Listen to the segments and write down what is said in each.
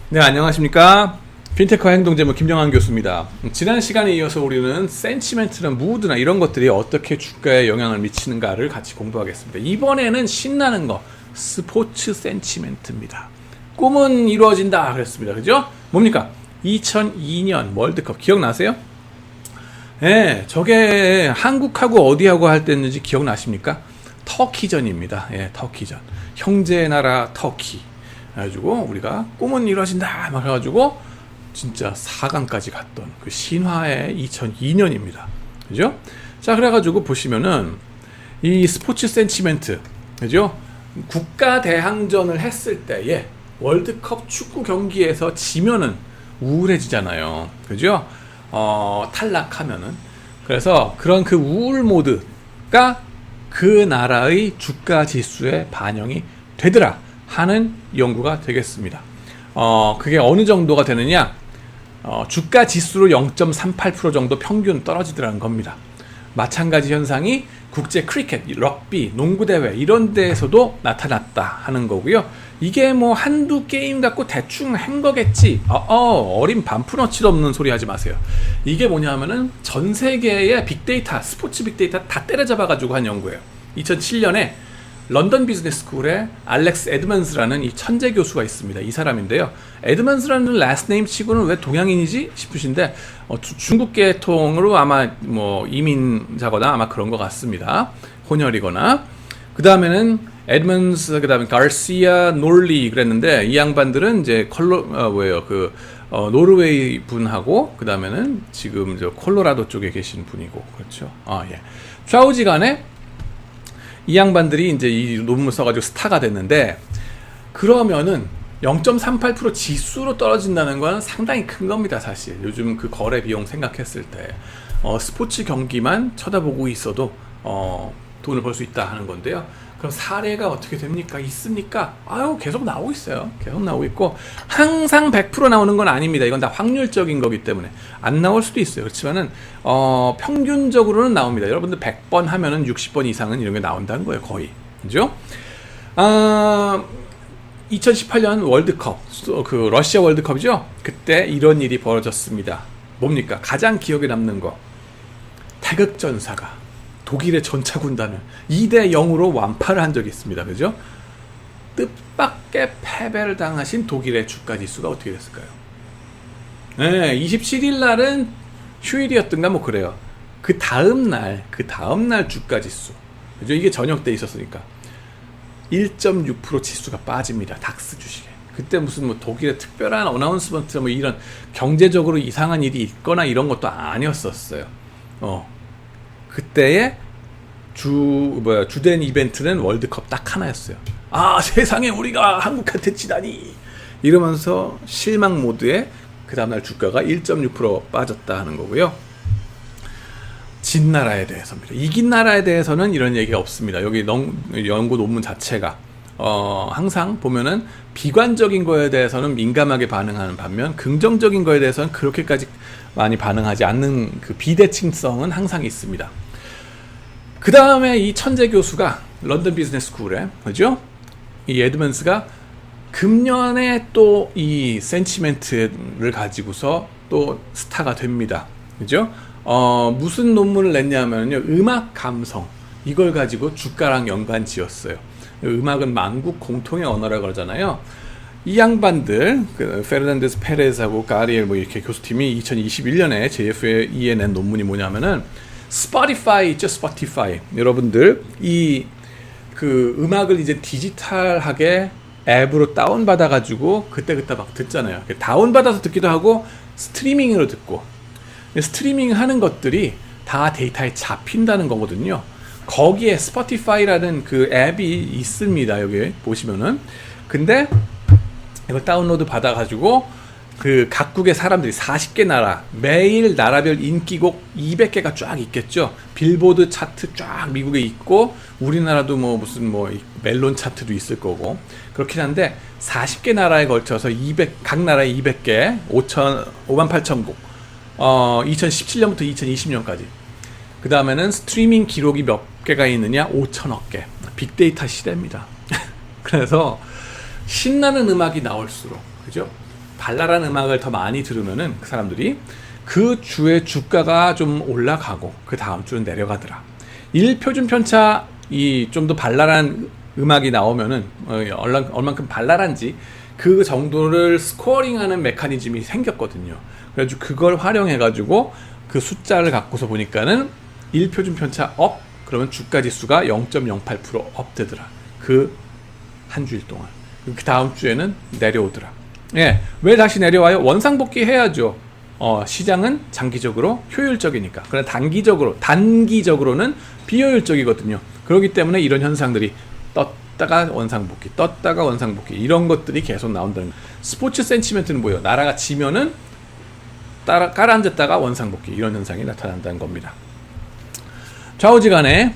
네, 안녕하십니까. 핀테크와 행동재무 김정환 교수입니다. 지난 시간에 이어서 우리는 센치멘트나 무드나 이런 것들이 어떻게 주가에 영향을 미치는가를 같이 공부하겠습니다. 이번에는 신나는 거, 스포츠 센치멘트입니다. 꿈은 이루어진다 그랬습니다. 그죠? 뭡니까? 2002년 월드컵 기억나세요? 예, 저게 한국하고 어디하고 할 때였는지 기억나십니까? 터키전입니다. 예, 터키전. 형제 나라 터키. 그래가지고 우리가 꿈은 이루어진다 막 해가지고 진짜 4강까지 갔던 그 신화의 2002년입니다. 그죠? 자, 그래가지고 보시면은 이 스포츠 센치멘트, 그죠? 국가 대항전을 했을 때에 월드컵 축구 경기에서 지면은 우울해지잖아요. 그죠? 탈락하면은. 그래서 그런 그 우울 모드가 그 나라의 주가 지수에 반영이 되더라 하는 연구가 되겠습니다. 그게 어느 정도가 되느냐? 주가 지수로 0.38% 정도 평균 떨어지더라는 겁니다. 마찬가지 현상이 국제 크리켓, 럭비, 농구대회 이런 데에서도 나타났다 하는 거고요. 이게 뭐 한두 게임 갖고 대충 한 거겠지. 어린 반푼어치도 없는 소리 하지 마세요. 이게 뭐냐면은 전 세계의 빅데이터, 스포츠 빅데이터 다 때려잡아가지고 한 연구예요. 2007년에 런던 비즈니스 스쿨에 알렉스 에드먼스라는 이 천재 교수가 있습니다. 이 사람인데요. 에드먼스라는 라스트 네임 치고는 왜 동양인이지 싶으신데 중국 계통으로 아마 뭐 이민자거나 아마 그런 것 같습니다. 혼혈이거나. 그 다음에는 에드먼스, 그 다음에 가르시아, 놀리 그랬는데 이 양반들은 이제 노르웨이 분하고 그 다음에는 지금 저 콜로라도 쪽에 계신 분이고 그렇죠. 예. 좌우지간에 이 양반들이 이제 이 논문 써가지고 스타가 됐는데, 그러면은 0.38% 지수로 떨어진다는 건 상당히 큰 겁니다, 사실. 요즘 그 거래 비용 생각했을 때. 스포츠 경기만 쳐다보고 있어도, 돈을 벌 수 있다 하는 건데요. 그럼 사례가 어떻게 됩니까? 있습니까? 계속 나오고 있어요. 계속 나오고 있고, 항상 100% 나오는 건 아닙니다. 이건 다 확률적인 거기 때문에. 안 나올 수도 있어요. 그렇지만은, 평균적으로는 나옵니다. 여러분들 100번 하면은 60번 이상은 이런 게 나온다는 거예요, 거의. 그죠? 2018년 월드컵, 그 러시아 월드컵이죠? 그때 이런 일이 벌어졌습니다. 뭡니까? 가장 기억에 남는 거. 태극전사가 독일의 전차군단을 2대0으로 완파를 한 적이 있습니다. 그죠? 뜻밖의 패배를 당하신 독일의 주가지수가 어떻게 됐을까요? 네, 27일 날은 휴일이었던가 뭐 그래요. 그 다음날 주가지수. 그죠? 이게 저녁 때 있었으니까 1.6% 지수가 빠집니다. 닥스 주식에. 그때 무슨 뭐 독일의 특별한 어나운스먼트 뭐 이런 경제적으로 이상한 일이 있거나 이런 것도 아니었었어요. 그때의 주된 이벤트는 월드컵 딱 하나였어요. 세상에 우리가 한국한테 지다니 이러면서 실망 모드에 그 다음날 주가가 1.6% 빠졌다 하는 거고요. 진 나라에 대해서입니다. 이긴 나라에 대해서는 이런 얘기가 없습니다. 여기 연구 논문 자체가 항상 보면은 비관적인 거에 대해서는 민감하게 반응하는 반면 긍정적인 거에 대해서는 그렇게까지 많이 반응하지 않는 그 비대칭성은 항상 있습니다. 그 다음에 이 천재 교수가 런던 비즈니스 스쿨에, 그죠? 이 에드먼스가 금년에 또 이 센치멘트를 가지고서 또 스타가 됩니다. 그죠? 무슨 논문을 냈냐면요. 음악 감성. 이걸 가지고 주가랑 연관 지었어요. 음악은 만국 공통의 언어라고 그러잖아요. 이 양반들, 페르난데스 페레즈하고 가리엘 뭐 이렇게 교수팀이 2021년에 JFE에 낸 논문이 뭐냐면은 스포티파이 있죠, 스포티파이. 여러분들 그 음악을 이제 디지털하게 앱으로 다운받아가지고 그때그때 막 듣잖아요. 다운받아서 듣기도 하고 스트리밍으로 듣고. 스트리밍 하는 것들이 다 데이터에 잡힌다는 거거든요. 거기에 스포티파이라는 그 앱이 있습니다. 여기 보시면은. 근데 이걸 다운로드 받아가지고 그 각국의 사람들이 40개 나라, 매일 나라별 인기곡 200개가 각 있겠죠. 빌보드 차트 쫙 미국에 있고 우리나라도 뭐 무슨 뭐 멜론 차트도 있을 거고 그렇긴 한데 40개 나라에 걸쳐서 각 나라에 200개, 58,000곡 2017년부터 2020년까지 그 다음에는 스트리밍 기록이 몇 개가 있느냐? 5천억 개. 빅데이터 시대입니다. 그래서 신나는 음악이 나올수록, 그죠? 발랄한 음악을 더 많이 들으면은 그 사람들이 그 주의 주가가 좀 올라가고 그 다음 주는 내려가더라. 1표준 편차 이 좀 더 발랄한 음악이 나오면은 얼만큼 발랄한지 그 정도를 스코어링하는 메커니즘이 생겼거든요. 그래가지고 그걸 활용해가지고 그 숫자를 갖고서 보니까는 1표준 편차 업 그러면 주가 지수가 0.08% 업 되더라. 그 한 주일 동안. 그 다음 주에는 내려오더라. 예, 왜 다시 내려와요? 원상복귀 해야죠. 시장은 장기적으로 효율적이니까. 그러나 단기적으로는 비효율적이거든요. 그렇기 때문에 이런 현상들이 떴다가 원상복귀 이런 것들이 계속 나온다는 거예요. 스포츠 센치멘트는 뭐예요? 나라가 지면은 깔아앉았다가 원상복귀 이런 현상이 나타난다는 겁니다. 좌우지간에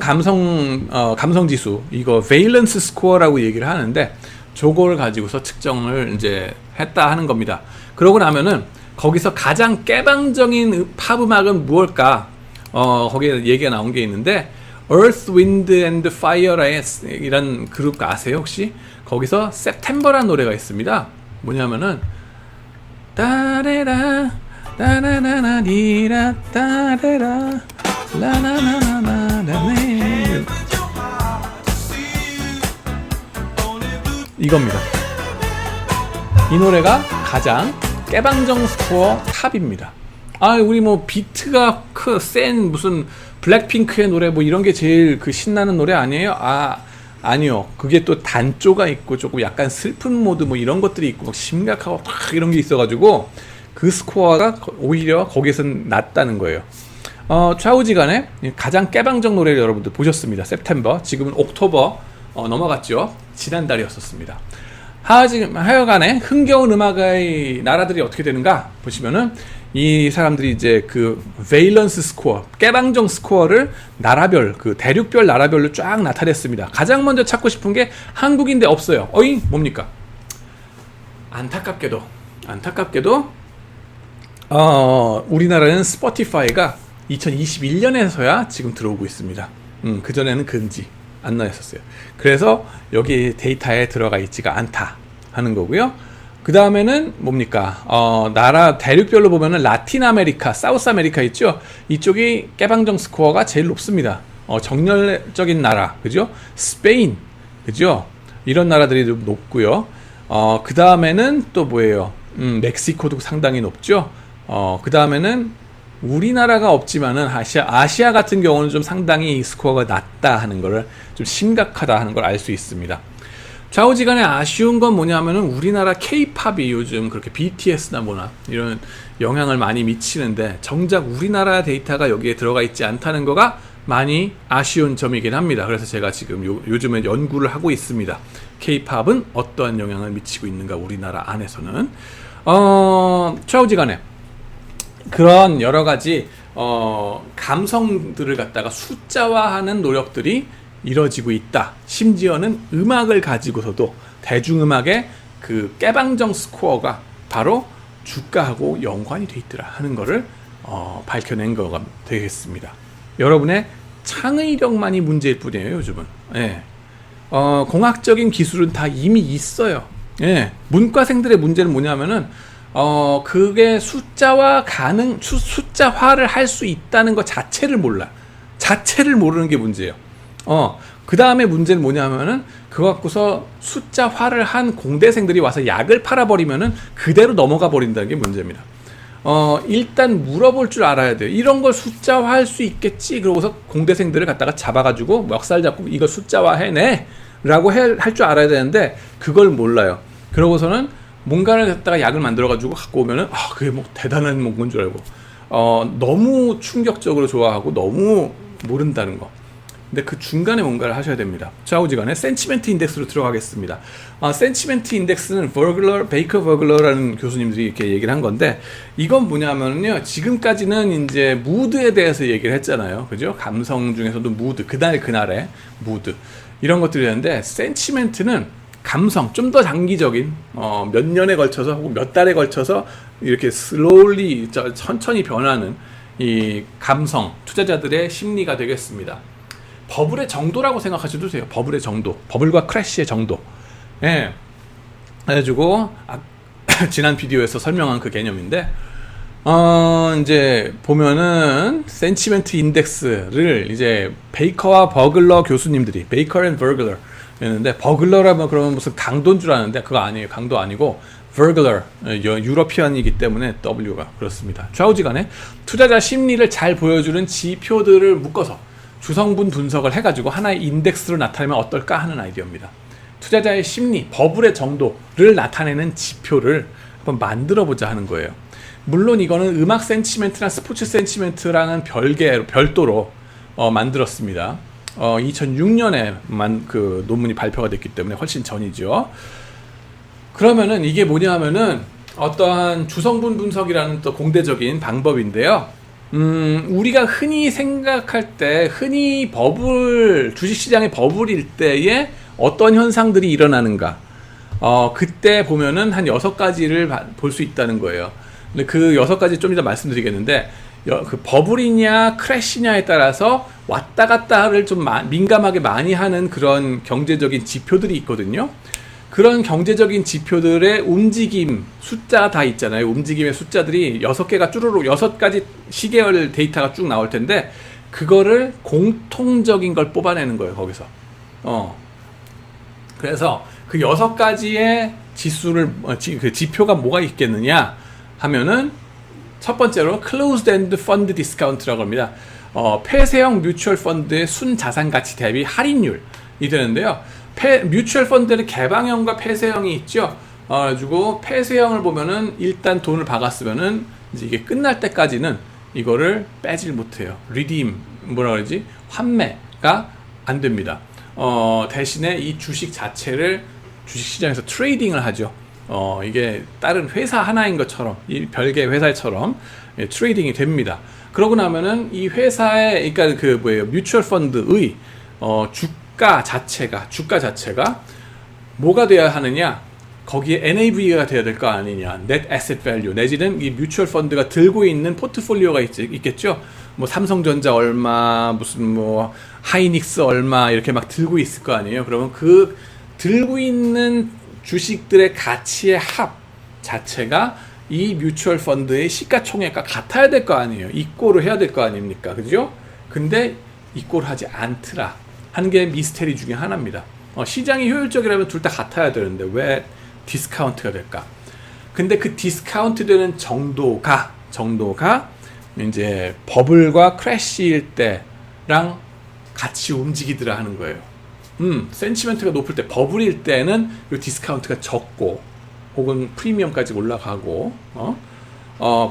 감성 지수 이거 베일런스 스코어라고 얘기를 하는데 저걸 가지고서 측정을 이제 했다 하는 겁니다. 그러고 나면은 거기서 가장 깨방적인 팝 음악은 무엇일까? 거기에 얘기가 나온 게 있는데 Earth, Wind and Fire이란 그룹 아세요 혹시? 거기서 September라는 노래가 있습니다. 뭐냐면은 따레라 따라라라 니라 따레라 라라라라라네 이겁니다. 이 노래가 가장 깨방정 스코어 탑입니다. 우리 뭐 비트가 센 무슨 블랙핑크의 노래 뭐 이런 게 제일 그 신나는 노래 아니에요? 아니요. 그게 또 단조가 있고 조금 약간 슬픈 모드 뭐 이런 것들이 있고 심각하고 이런 게 있어가지고 그 스코어가 오히려 거기에선 낮다는 거예요. 좌우지간에 가장 깨방정 노래를 여러분들 보셨습니다. September. 지금은 옥토버 넘어갔죠. 지난달이었었습니다. 하여간에 흥겨운 음악의 나라들이 어떻게 되는가 보시면은 이 사람들이 이제 그 베일런스 스코어, 깨방정 스코어를 나라별, 그 대륙별 나라별로 쫙 나타냈습니다. 가장 먼저 찾고 싶은 게 한국인데 없어요. 뭡니까? 안타깝게도 우리나라는 스포티파이가 2021년에서야 지금 들어오고 있습니다. 그전에는 금지 안 나왔었어요. 그래서 여기 데이터에 들어가 있지가 않다 하는 거고요. 그 다음에는 뭡니까? 나라 대륙별로 보면은 라틴 아메리카, 사우스 아메리카 있죠? 이쪽이 깨방정 스코어가 제일 높습니다. 정열적인 나라, 그죠? 스페인, 그죠? 이런 나라들이 좀 높고요. 그 다음에는 또 뭐예요? 멕시코도 상당히 높죠? 그 다음에는 우리나라가 없지만은 아시아 같은 경우는 좀 상당히 스코어가 낮다 하는 거를 좀 심각하다 하는 걸 알 수 있습니다. 좌우지간에 아쉬운 건 뭐냐면은 우리나라 K-팝이 요즘 그렇게 BTS나 뭐나 이런 영향을 많이 미치는데 정작 우리나라 데이터가 여기에 들어가 있지 않다는 거가 많이 아쉬운 점이긴 합니다. 그래서 제가 지금 요즘에 연구를 하고 있습니다. K-팝은 어떠한 영향을 미치고 있는가 우리나라 안에서는 좌우지간에 그런 여러 가지 감성들을 갖다가 숫자화하는 노력들이 이뤄지고 있다. 심지어는 음악을 가지고서도 대중음악의 그 깨방정 스코어가 바로 주가하고 연관이 돼 있더라 하는 거를 밝혀낸 거가 되겠습니다. 여러분의 창의력만이 문제일 뿐이에요. 요즘은. 예. 공학적인 기술은 다 이미 있어요. 예. 문과생들의 문제는 뭐냐면은 그게 숫자화를 할 수 있다는 것 자체를 몰라. 자체를 모르는 게 문제예요. 그 다음에 문제는 뭐냐면은 그거 갖고서 숫자화를 한 공대생들이 와서 약을 팔아버리면은 그대로 넘어가 버린다는 게 문제입니다. 일단 물어볼 줄 알아야 돼요. 이런 걸 숫자화할 수 있겠지? 그러고서 공대생들을 갖다가 잡아가지고 멱살 잡고 이거 숫자화 해내! 라고 할 줄 알아야 되는데 그걸 몰라요. 그러고서는 뭔가를 갖다가 약을 만들어가지고 갖고 오면은 그게 뭐 대단한 뭔 줄 알고 너무 충격적으로 좋아하고 너무 모른다는 거. 근데 그 중간에 뭔가를 하셔야 됩니다. 좌우지간에 센치멘트 인덱스로 들어가겠습니다. 센치멘트 인덱스는 베이커 버글러라는 교수님들이 이렇게 얘기를 한 건데 이건 뭐냐면요. 지금까지는 이제 무드에 대해서 얘기를 했잖아요. 그죠? 감성 중에서도 무드, 그날의 무드 이런 것들이었는데 센치멘트는 감성, 좀 더 장기적인 몇 년에 걸쳐서 혹은 몇 달에 걸쳐서 이렇게 슬로울리 천천히 변하는 이 감성, 투자자들의 심리가 되겠습니다. 버블의 정도라고 생각하셔도 돼요. 버블의 정도, 버블과 크래시의 정도. 예. 그래가지고 지난 비디오에서 설명한 그 개념인데, 이제 보면은 센치멘트 인덱스를 이제 베이커와 버글러 교수님들이, 베이커 앤 버글러 였는데, 버글러라면 그러면 무슨 강도인 줄 아는데 그거 아니에요. 강도 아니고 버글러, 유러피언이기 때문에 W가 그렇습니다. 좌우지간에 투자자 심리를 잘 보여주는 지표들을 묶어서 주성분 분석을 해가지고 하나의 인덱스로 나타내면 어떨까 하는 아이디어입니다. 투자자의 심리, 버블의 정도를 나타내는 지표를 한번 만들어보자 하는 거예요. 물론 이거는 음악 센치멘트나 스포츠 센치멘트랑은 별도로 만들었습니다. 2006년에만 그 논문이 발표가 됐기 때문에 훨씬 전이죠. 그러면은 이게 뭐냐면은 어떠한 주성분 분석이라는 또 공대적인 방법인데요. 우리가 흔히 생각할 때, 흔히 주식시장의 버블일 때에 어떤 현상들이 일어나는가. 그때 보면은 한 6가지를 볼 수 있다는 거예요. 근데 그 6가지 좀 이따 말씀드리겠는데, 그 버블이냐 크래시냐에 따라서 왔다 갔다를 좀 민감하게 많이 하는 그런 경제적인 지표들이 있거든요. 그런 경제적인 지표들의 움직임 숫자 다 있잖아요. 움직임의 숫자들이 6개가 쭈루룩 6가지 시계열 데이터가 쭉 나올 텐데, 그거를 공통적인 걸 뽑아내는 거예요, 거기서. 그래서 그 6가지의 지수를, 그 지표가 뭐가 있겠느냐 하면은, 첫 번째로 Closed-end Fund Discount라고 합니다. 폐쇄형 뮤추얼 펀드의 순자산 가치 대비 할인율이 되는데요. 뮤추얼 펀드는 개방형과 폐쇄형이 있죠. 그래가지고 폐쇄형을 보면은 일단 돈을 박았으면은 이제 이게 끝날 때까지는 이거를 빼질 못해요. 리딤, 뭐라 그러지? 환매가 안 됩니다. 대신에 이 주식 자체를 주식시장에서 트레이딩을 하죠. 이게 다른 회사 하나인 것처럼, 이 별개 회사처럼 트레이딩이 됩니다. 그러고 나면은 이 회사의, 그러니까 그 뮤추얼 펀드의 주가 자체가 뭐가 돼야 하느냐? 거기에 NAV가 돼야 될 거 아니냐? Net Asset Value, 내지는 이 뮤추얼 펀드가 들고 있는 포트폴리오가 있겠죠. 뭐 삼성전자 얼마, 무슨 뭐 하이닉스 얼마 이렇게 막 들고 있을 거 아니에요. 그러면 그 들고 있는 주식들의 가치의 합 자체가 이 뮤추얼 펀드의 시가총액과 같아야 될 거 아니에요. 이꼬를 해야 될 거 아닙니까? 그죠? 근데 이꼬를 하지 않더라 하는 게 미스테리 중에 하나입니다. 시장이 효율적이라면 둘 다 같아야 되는데 왜 디스카운트가 될까? 근데 그 디스카운트 되는 정도가 이제 버블과 크래시일 때랑 같이 움직이더라 하는 거예요. 센치멘트가 높을 때, 버블일 때는 이 디스카운트가 적고 혹은 프리미엄까지 올라가고,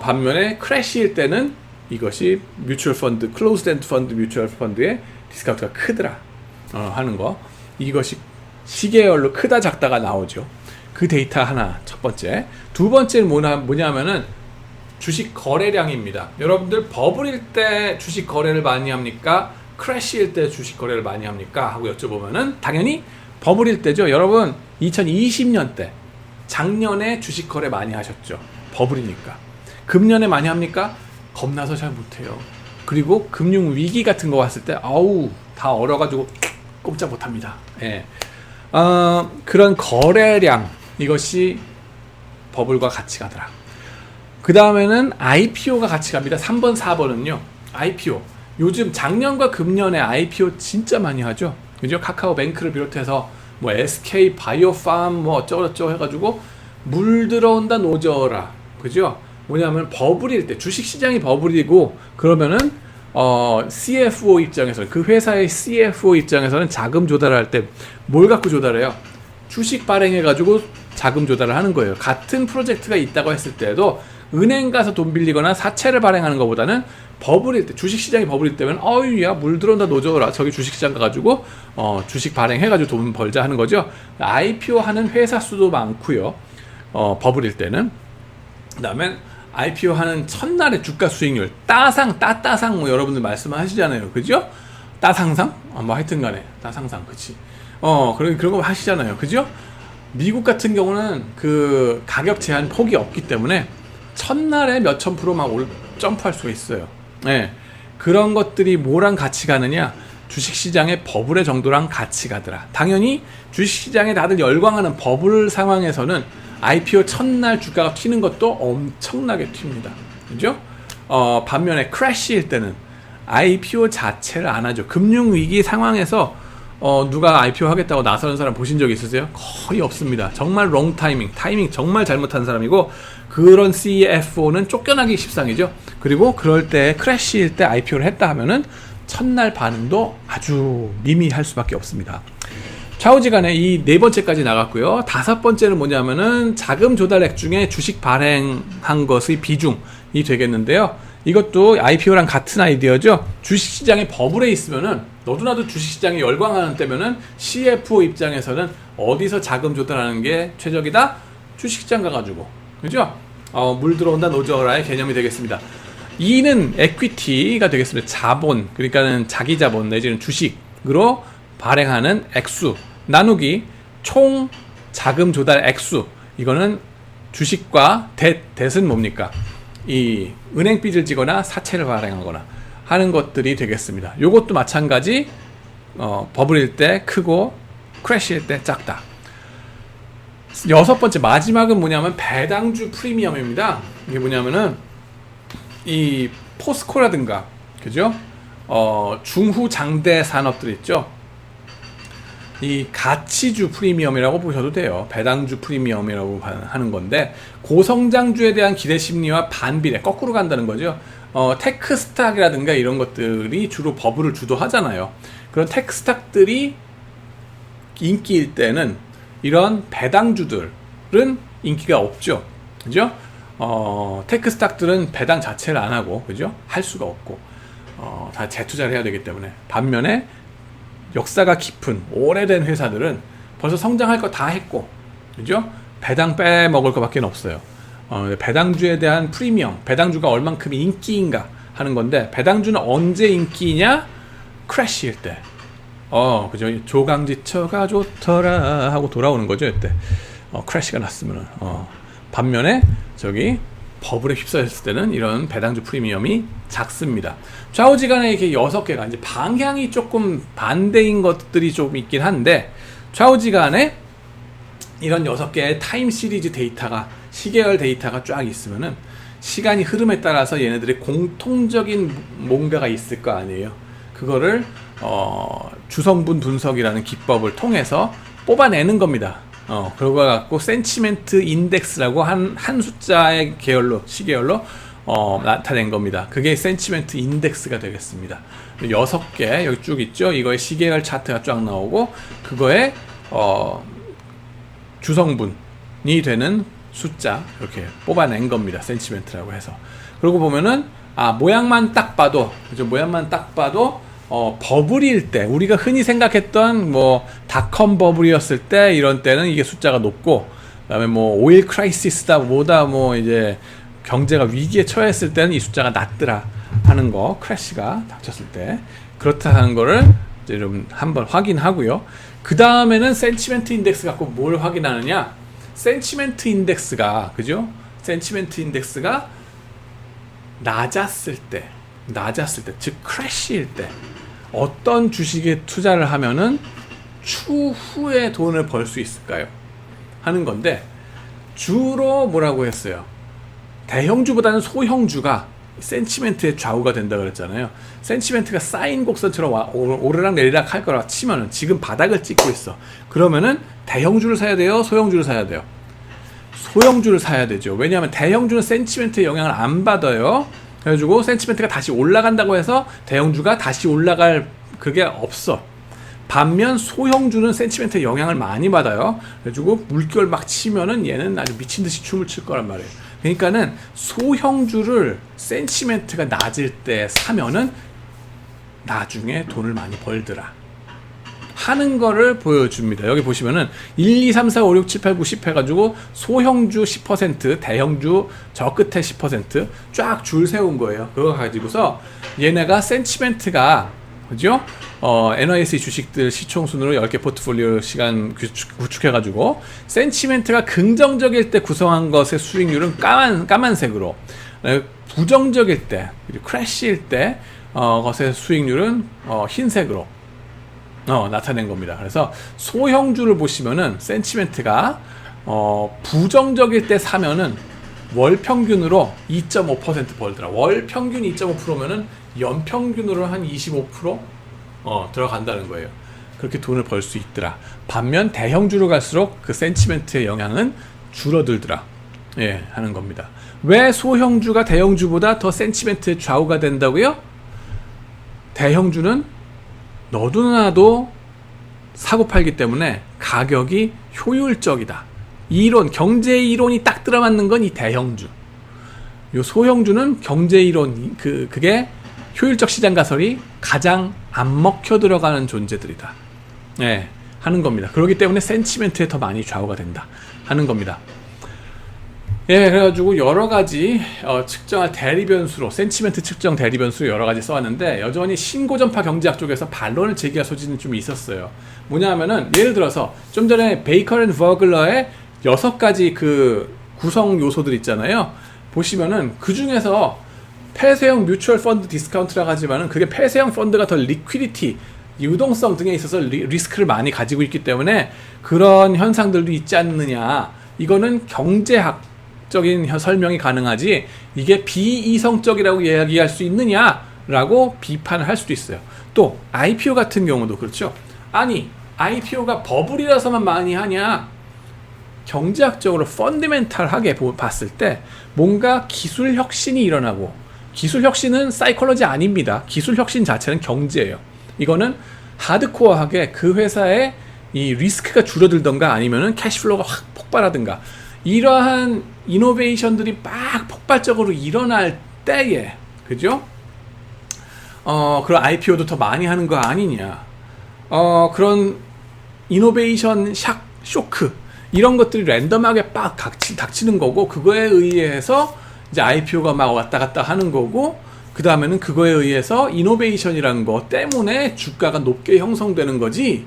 반면에 크래시일 때는 이것이 뮤추얼 펀드, 클로즈드 엔드 펀드 뮤추얼 펀드의 디스카운트가 크더라 하는 거. 이것이 시계열로 크다 작다가 나오죠. 그 데이터 하나, 첫 번째. 두 번째는 뭐냐면은 주식 거래량입니다. 여러분들 버블일 때 주식 거래를 많이 합니까? 크래시일 때 주식 거래를 많이 합니까? 하고 여쭤보면은 당연히 버블일 때죠. 여러분 2020년 때 작년에 주식 거래 많이 하셨죠. 버블이니까. 금년에 많이 합니까? 겁나서 잘 못해요. 그리고 금융 위기 같은 거 왔을 때 다 얼어가지고 꼼짝 못합니다. 예. 그런 거래량, 이것이 버블과 같이 가더라. 그 다음에는 IPO가 같이 갑니다. 3번, 4번은요. IPO. 요즘 작년과 금년에 IPO 진짜 많이 하죠. 그죠? 카카오뱅크를 비롯해서 뭐 SK 바이오팜 뭐 어쩌고저쩌고 해가지고 물 들어온다 노져라. 그죠? 뭐냐면 버블일 때, 주식시장이 버블이고 그러면은 CFO 입장에서는, 그 회사의 CFO 입장에서는 자금 조달할 때 뭘 갖고 조달해요? 주식 발행해가지고 자금 조달을 하는 거예요. 같은 프로젝트가 있다고 했을 때도 은행 가서 돈 빌리거나 사채를 발행하는 것보다는 버블일 때, 주식시장이 버블일 때면 야 물 들어온다 노져라, 저기 주식시장 가가지고 주식 발행해가지고 돈 벌자 하는 거죠. IPO 하는 회사 수도 많고요. 버블일 때는. 그 다음에 IPO 하는 첫날의 주가 수익률, 따상 뭐 여러분들 말씀하시잖아요. 그죠? 따상상? 뭐 하여튼 간에 따상상, 그치? 그런 거 하시잖아요. 그죠? 미국 같은 경우는 그 가격 제한 폭이 없기 때문에 첫날에 몇천 프로 막 점프할 수가 있어요. 네. 그런 것들이 뭐랑 같이 가느냐? 주식시장의 버블의 정도랑 같이 가더라. 당연히 주식시장에 다들 열광하는 버블 상황에서는 IPO 첫날 주가가 튀는 것도 엄청나게 튑니다. 그죠? 반면에 크래시일 때는 IPO 자체를 안 하죠. 금융위기 상황에서 누가 IPO 하겠다고 나서는 사람 보신 적 있으세요? 거의 없습니다. 정말 롱 타이밍 정말 잘못한 사람이고, 그런 CFO는 쫓겨나기 십상이죠. 그리고 그럴 때 크래시일 때 IPO를 했다 하면은 첫날 반응도 아주 미미할 수밖에 없습니다. 좌우지간에 이 네 번째까지 나갔고요. 다섯 번째는 뭐냐면은 자금 조달액 중에 주식 발행한 것의 비중이 되겠는데요. 이것도 IPO랑 같은 아이디어죠. 주식시장에 버블에 있으면은 너도나도 주식시장에 열광하는 때면은 CFO 입장에서는 어디서 자금 조달하는 게 최적이다? 주식시장 가가지고, 그죠? 물 들어온다 노져라의 개념이 되겠습니다. 2는 에퀴티가 되겠습니다. 자본, 그러니까는 자기 자본 내지는 주식으로 발행하는 액수 나누기 총 자금 조달 액수. 이거는 주식과 뎃은 뭡니까? 이 은행 빚을 지거나 사채를 발행하거나 하는 것들이 되겠습니다. 요것도 마찬가지, 버블일 때 크고 크래시일 때 작다. 여섯 번째 마지막은 뭐냐면 배당주 프리미엄입니다. 이게 뭐냐면은 이 포스코라든가, 그죠? 중후 장대 산업들 있죠. 이 가치주 프리미엄이라고 보셔도 돼요. 배당주 프리미엄이라고 하는 건데, 고성장주에 대한 기대 심리와 반비례, 거꾸로 간다는 거죠. 테크스탁이라든가 이런 것들이 주로 버블을 주도하잖아요. 그런 테크스탁들이 인기일 때는 이런 배당주들은 인기가 없죠. 그죠? 테크스탁들은 배당 자체를 안 하고, 그죠? 할 수가 없고, 다 재투자를 해야 되기 때문에. 반면에 역사가 깊은 오래된 회사들은 벌써 성장할 거 다 했고, 그죠? 배당 빼먹을 거밖에 없어요. 배당주에 대한 프리미엄, 배당주가 얼만큼 인기인가 하는 건데, 배당주는 언제 인기냐? 크래시일 때. 그죠? 조강지처가 좋더라 하고 돌아오는 거죠, 이때. 크래시가 났으면은. 반면에 저기 버블에 휩싸였을 때는 이런 배당주 프리미엄이 작습니다. 좌우지간에 이렇게 6개가 이제 방향이 조금 반대인 것들이 좀 있긴 한데, 좌우지간에 이런 6개의 타임 시리즈 데이터가, 시계열 데이터가 쫙 있으면은 시간이 흐름에 따라서 얘네들의 공통적인 뭔가가 있을 거 아니에요. 그거를 주성분 분석이라는 기법을 통해서 뽑아내는 겁니다. 그거 갖고 센치멘트 인덱스라고 한 숫자의 계열로, 시계열로 나타낸 겁니다. 그게 센치멘트 인덱스가 되겠습니다. 6개 여기 쭉 있죠. 이거의 시계열 차트가 쫙 나오고, 그거에 주성분이 되는 숫자 이렇게 뽑아낸 겁니다. 센치멘트라고 해서. 그러고 보면은 모양만 딱 봐도, 그죠? 모양만 딱 봐도 버블일 때, 우리가 흔히 생각했던 뭐 닷컴 버블이었을 때 이런 때는 이게 숫자가 높고, 그다음에 뭐 오일 크라이시스다 뭐다 뭐 이제 경제가 위기에 처했을 때는 이 숫자가 낮더라 하는 거, 크래시가 닥쳤을 때 그렇다 하는 거를 이제 좀 한번 확인하고요. 그 다음에는 센치멘트 인덱스 갖고 뭘 확인하느냐? 센치멘트 인덱스가, 그죠? 센치멘트 인덱스가 낮았을 때, 즉 크래시일 때 어떤 주식에 투자를 하면은 추후에 돈을 벌 수 있을까요? 하는 건데, 주로 뭐라고 했어요? 대형주보다는 소형주가 센치멘트의 좌우가 된다 그랬잖아요. 센치멘트가 사인 곡선처럼 오르락 내리락 할 거라 치면은 지금 바닥을 찍고 있어. 그러면은 대형주를 사야 돼요? 소형주를 사야 돼요? 소형주를 사야 되죠. 왜냐하면 대형주는 센치멘트의 영향을 안 받아요. 그래가지고 센치멘트가 다시 올라간다고 해서 대형주가 다시 올라갈 그게 없어. 반면 소형주는 센치멘트의 영향을 많이 받아요. 그래가지고 물결 막 치면은 얘는 아주 미친듯이 춤을 출 거란 말이에요. 그러니까는 소형주를 센치멘트가 낮을 때 사면은 나중에 돈을 많이 벌더라 하는 거를 보여줍니다. 여기 보시면은 1, 2, 3, 4, 5, 6, 7, 8, 9, 10 해가지고 소형주 10%, 대형주 저 끝에 10% 쫙 줄 세운 거예요. 그거 가지고서 얘네가 센치멘트가, 그죠? NYSE 주식들 시총순으로 10개 포트폴리오 시간 구축해가지고 센치멘트가 긍정적일 때 구성한 것의 수익률은 까만색으로, 부정적일 때, 크래시일 때 것의 수익률은 흰색으로 나타낸 겁니다. 그래서 소형주를 보시면은 센치멘트가 부정적일 때 사면은 월 평균으로 2.5% 벌더라. 월 평균 2.5%면은 연 평균으로 한 25% 들어간다는 거예요. 그렇게 돈을 벌 수 있더라. 반면 대형주로 갈수록 그 센치멘트의 영향은 줄어들더라. 예, 하는 겁니다. 왜 소형주가 대형주보다 더 센치멘트의 좌우가 된다고요? 대형주는 너도 나도 사고 팔기 때문에 가격이 효율적이다. 이론, 경제 이론이 딱 들어맞는 건 이 대형주. 요 소형주는 경제 이론, 그게 효율적 시장 가설이 가장 안 먹혀 들어가는 존재들이다. 예, 하는 겁니다. 그렇기 때문에 센치멘트에 더 많이 좌우가 된다. 하는 겁니다. 예, 그래가지고 여러 가지 측정할 대리 변수로, 센치멘트 측정 대리 변수로 여러 가지 써왔는데, 여전히 신고전파 경제학 쪽에서 반론을 제기할 소지는 좀 있었어요. 뭐냐 하면은, 예를 들어서 좀 전에 베이커 앤 버글러의 6가지 그 구성 요소들 있잖아요. 보시면은 그 중에서 폐쇄형 뮤추얼 펀드 디스카운트라고 하지만은, 그게 폐쇄형 펀드가 더 리퀴디티, 유동성 등에 있어서 리스크를 많이 가지고 있기 때문에 그런 현상들도 있지 않느냐. 이거는 경제학적인 설명이 가능하지, 이게 비이성적이라고 이야기할 수 있느냐라고 비판을 할 수도 있어요. 또 IPO 같은 경우도 그렇죠. 아니, IPO가 버블이라서만 많이 하냐? 경제학적으로 펀더멘탈하게 봤을 때 뭔가 기술 혁신이 일어나고, 기술 혁신은 사이콜로지 아닙니다. 기술 혁신 자체는 경제예요. 이거는 하드코어하게 그 회사의 이 리스크가 줄어들던가 아니면은 캐시플로우가 확 폭발하든가, 이러한 이노베이션들이 막 폭발적으로 일어날 때에, 그죠? 그런 IPO도 더 많이 하는 거 아니냐. 그런 이노베이션 쇼크, 이런 것들이 랜덤하게 빡 닥치는 거고, 그거에 의해서 이제 IPO가 막 왔다 갔다 하는 거고, 그 다음에는 그거에 의해서 이노베이션이라는 거 때문에 주가가 높게 형성되는 거지,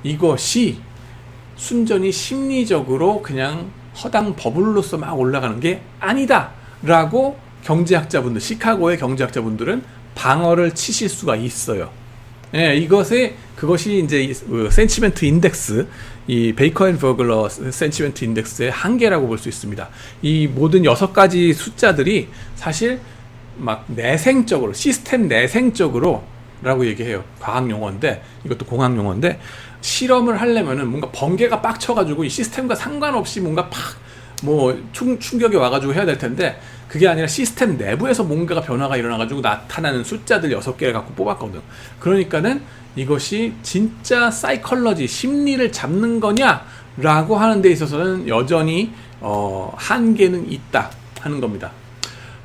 이것이 순전히 심리적으로 그냥 허당 버블로서 막 올라가는 게 아니다 라고 경제학자분들, 시카고의 경제학자분들은 방어를 치실 수가 있어요. 예, 그것이 이제 센치멘트 인덱스, 이 베이커 앤 버글러 센치멘트 인덱스의 한계라고 볼 수 있습니다. 이 모든 6가지 숫자들이 사실 막 내생적으로, 시스템 내생적으로 라고 얘기해요. 과학 용어인데, 이것도 공학 용어인데, 실험을 하려면은 뭔가 번개가 빡쳐가지고 이 시스템과 상관없이 뭔가 충격이 와가지고 해야 될 텐데, 그게 아니라 시스템 내부에서 뭔가가 변화가 일어나가지고 나타나는 숫자들 6개를 갖고 뽑았거든. 그러니까는 이것이 진짜 사이컬러지, 심리를 잡는 거냐라고 하는 데 있어서는 여전히 한계는 있다 하는 겁니다.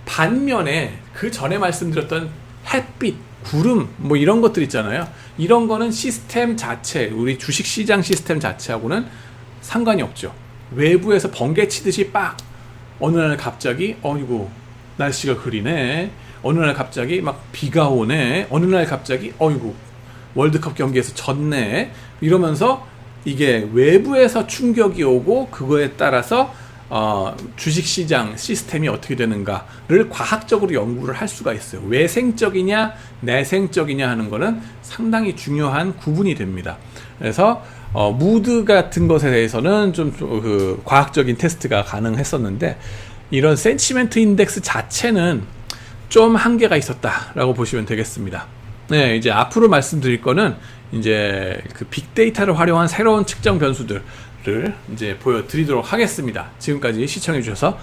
반면에 그 전에 말씀드렸던 햇빛, 구름 뭐 이런 것들 있잖아요. 이런 거는 시스템 자체, 우리 주식시장 시스템 자체하고는 상관이 없죠. 외부에서 번개 치듯이 빡 어느 날 갑자기 어이구 날씨가 흐리네, 어느 날 갑자기 막 비가 오네, 어느 날 갑자기 어이구 월드컵 경기에서 졌네, 이러면서 이게 외부에서 충격이 오고, 그거에 따라서 주식시장 시스템이 어떻게 되는가를 과학적으로 연구를 할 수가 있어요. 외생적이냐 내생적이냐 하는 거는 상당히 중요한 구분이 됩니다. 그래서 무드 같은 것에 대해서는 좀 그 과학적인 테스트가 가능했었는데, 이런 센치멘트 인덱스 자체는 좀 한계가 있었다라고 보시면 되겠습니다. 네, 이제 앞으로 말씀드릴 거는 이제 그 빅데이터를 활용한 새로운 측정 변수들을 이제 보여드리도록 하겠습니다. 지금까지 시청해 주셔서